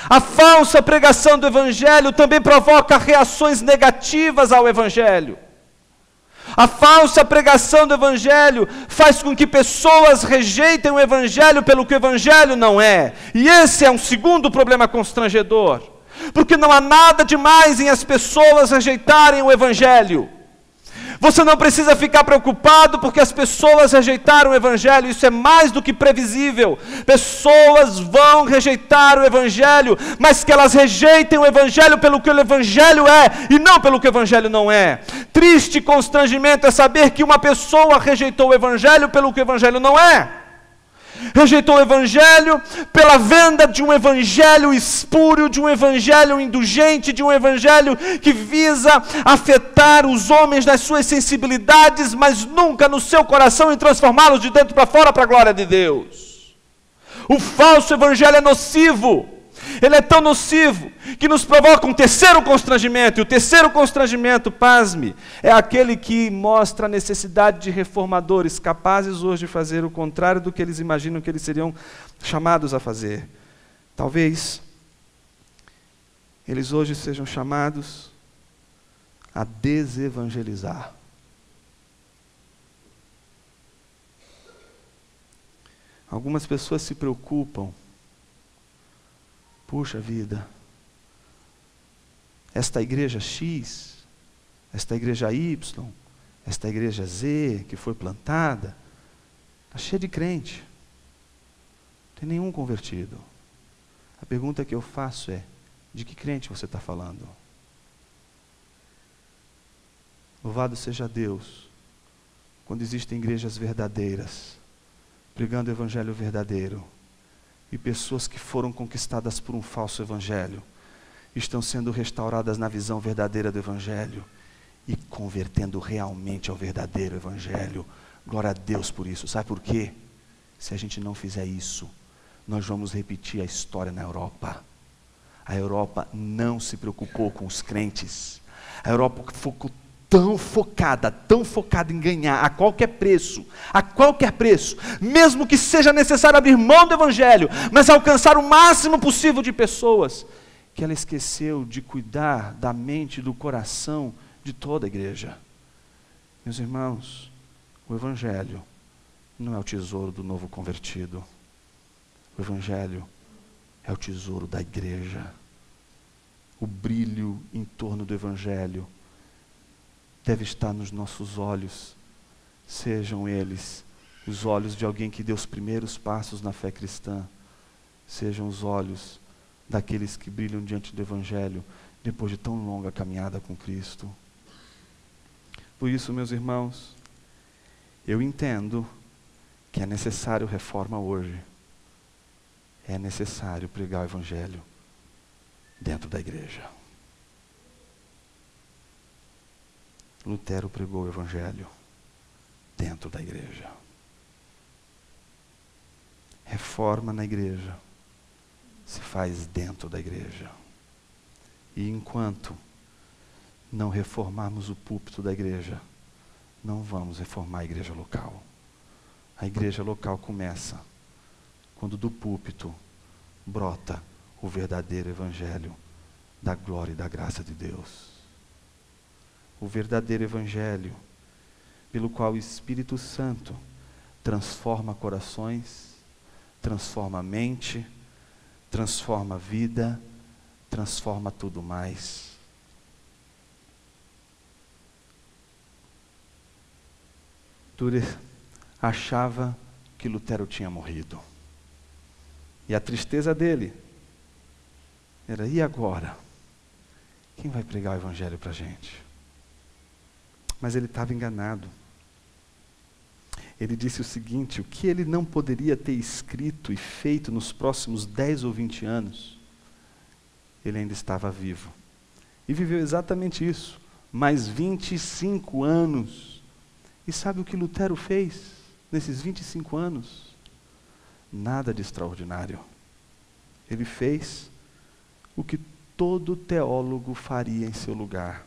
a falsa pregação do evangelho também provoca reações negativas ao evangelho. A falsa pregação do evangelho faz com que pessoas rejeitem o evangelho pelo que o evangelho não é. E esse é um segundo problema constrangedor, porque não há nada demais em as pessoas rejeitarem o evangelho. Você não precisa ficar preocupado porque as pessoas rejeitaram o evangelho, isso é mais do que previsível. Pessoas vão rejeitar o evangelho, mas que elas rejeitem o evangelho pelo que o evangelho é, e não pelo que o evangelho não é. Triste constrangimento é saber que uma pessoa rejeitou o evangelho pelo que o evangelho não é. Rejeitou o evangelho pela venda de um evangelho espúrio, de um evangelho indulgente, de um evangelho que visa afetar os homens nas suas sensibilidades, mas nunca no seu coração, e transformá-los de dentro para fora para a glória de Deus. O falso evangelho é nocivo. Ele é tão nocivo que nos provoca um terceiro constrangimento. E o terceiro constrangimento, pasme, é aquele que mostra a necessidade de reformadores capazes hoje de fazer o contrário do que eles imaginam que eles seriam chamados a fazer. Talvez eles hoje sejam chamados a desevangelizar. Algumas pessoas se preocupam. Puxa vida, esta igreja X, esta igreja Y, esta igreja Z que foi plantada, está cheia de crente, não tem nenhum convertido. A pergunta que eu faço é, de que crente você está falando? Louvado seja Deus, quando existem igrejas verdadeiras, pregando o evangelho verdadeiro, e pessoas que foram conquistadas por um falso evangelho estão sendo restauradas na visão verdadeira do evangelho e convertendo realmente ao verdadeiro evangelho. Glória a Deus por isso. Sabe por quê? Se a gente não fizer isso, nós vamos repetir a história na Europa. A Europa não se preocupou com os crentes. A Europa focou tão focada em ganhar a qualquer preço, mesmo que seja necessário abrir mão do evangelho, mas alcançar o máximo possível de pessoas, que ela esqueceu de cuidar da mente e do coração de toda a igreja. Meus irmãos, o evangelho não é o tesouro do novo convertido. O evangelho é o tesouro da igreja. O brilho em torno do evangelho deve estar nos nossos olhos, sejam eles os olhos de alguém que deu os primeiros passos na fé cristã, sejam os olhos daqueles que brilham diante do evangelho depois de tão longa caminhada com Cristo. Por isso, meus irmãos, eu entendo que é necessário reforma hoje. É necessário pregar o evangelho dentro da igreja. Lutero pregou o evangelho dentro da igreja. Reforma na igreja se faz dentro da igreja. E enquanto não reformarmos o púlpito da igreja, não vamos reformar a igreja local. A igreja local começa quando do púlpito brota o verdadeiro evangelho da glória e da graça de Deus. o verdadeiro Evangelho, pelo qual o Espírito Santo transforma corações, transforma a mente, transforma a vida, transforma tudo mais. Dürer achava que Lutero tinha morrido. E a tristeza dele era, e agora? Quem vai pregar o Evangelho para a gente? Mas ele estava enganado. Ele disse o seguinte: o que ele não poderia ter escrito e feito nos próximos 10 ou 20 anos, ele ainda estava vivo. E viveu exatamente isso, mais 25 anos. E sabe o que Lutero fez nesses 25 anos? Nada de extraordinário. Ele fez o que todo teólogo faria em seu lugar.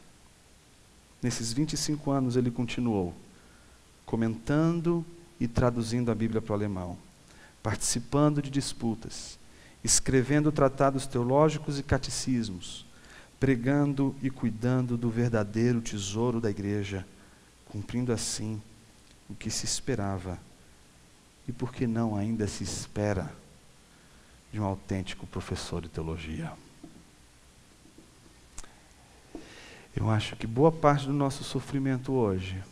Nesses 25 anos ele continuou comentando e traduzindo a Bíblia para o alemão, participando de disputas, escrevendo tratados teológicos e catecismos, pregando e cuidando do verdadeiro tesouro da igreja, cumprindo assim o que se esperava e, por que não, ainda se espera de um autêntico professor de teologia. Eu acho que boa parte do nosso sofrimento hoje,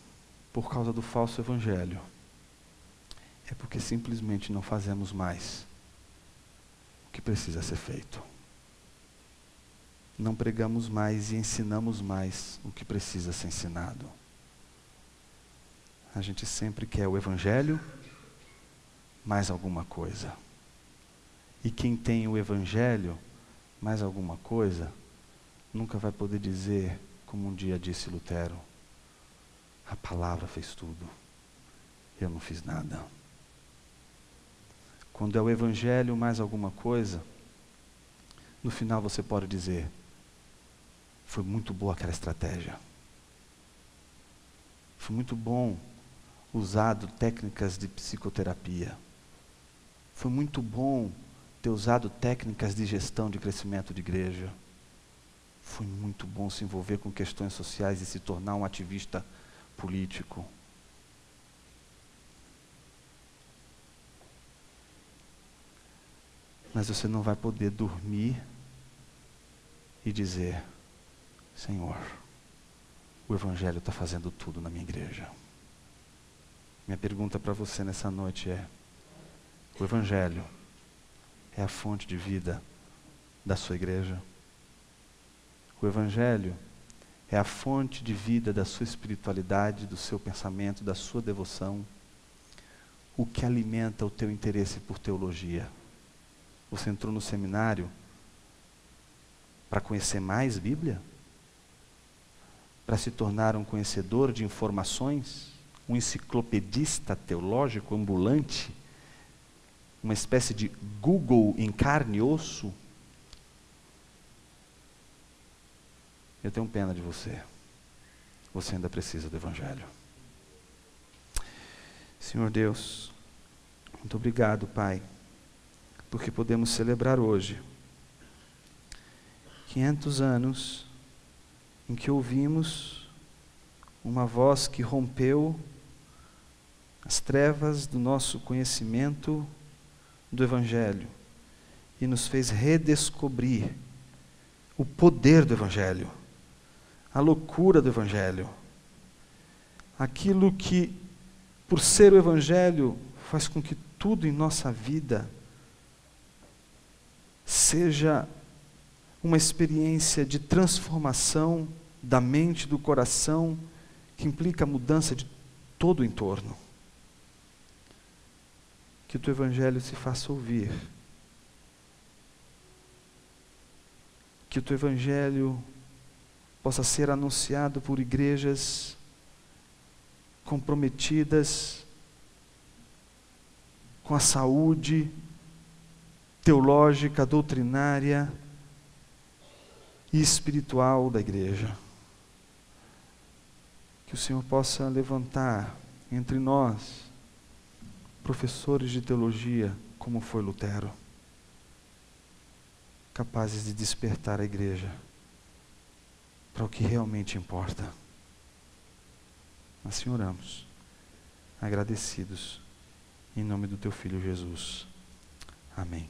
por causa do falso evangelho, é porque simplesmente não fazemos mais o que precisa ser feito. Não pregamos mais e ensinamos mais o que precisa ser ensinado. A gente sempre quer o evangelho, mais alguma coisa. E quem tem o evangelho, mais alguma coisa, nunca vai poder dizer, como um dia disse Lutero: a palavra fez tudo, eu não fiz nada. Quando é o evangelho mais alguma coisa, no final você pode dizer: foi muito boa aquela estratégia. Foi muito bom usado técnicas de psicoterapia. Foi muito bom ter usado técnicas de gestão de crescimento de igreja. Foi muito bom se envolver com questões sociais e se tornar um ativista político. Mas você não vai poder dormir e dizer: Senhor, o Evangelho está fazendo tudo na minha igreja. Minha pergunta para você nessa noite é: o Evangelho é a fonte de vida da sua igreja? O Evangelho é a fonte de vida da sua espiritualidade, do seu pensamento, da sua devoção? O que alimenta o teu interesse por teologia? Você entrou no seminário para conhecer mais Bíblia? Para se tornar um conhecedor de informações? Um enciclopedista teológico ambulante? Uma espécie de Google em carne e osso? Eu tenho pena de você. Você ainda precisa do Evangelho. Senhor Deus, muito obrigado, Pai, porque podemos celebrar hoje 500 anos em que ouvimos uma voz que rompeu as trevas do nosso conhecimento do Evangelho e nos fez redescobrir o poder do Evangelho, a loucura do Evangelho, aquilo que, por ser o Evangelho, faz com que tudo em nossa vida seja uma experiência de transformação da mente, do coração, que implica a mudança de todo o entorno. Que o teu Evangelho se faça ouvir. Que o teu Evangelho possa ser anunciado por igrejas comprometidas com a saúde teológica, doutrinária e espiritual da igreja. Que o Senhor possa levantar entre nós professores de teologia, como foi Lutero, capazes de despertar a igreja para o que realmente importa. Assim oramos, agradecidos, em nome do teu Filho Jesus. Amém.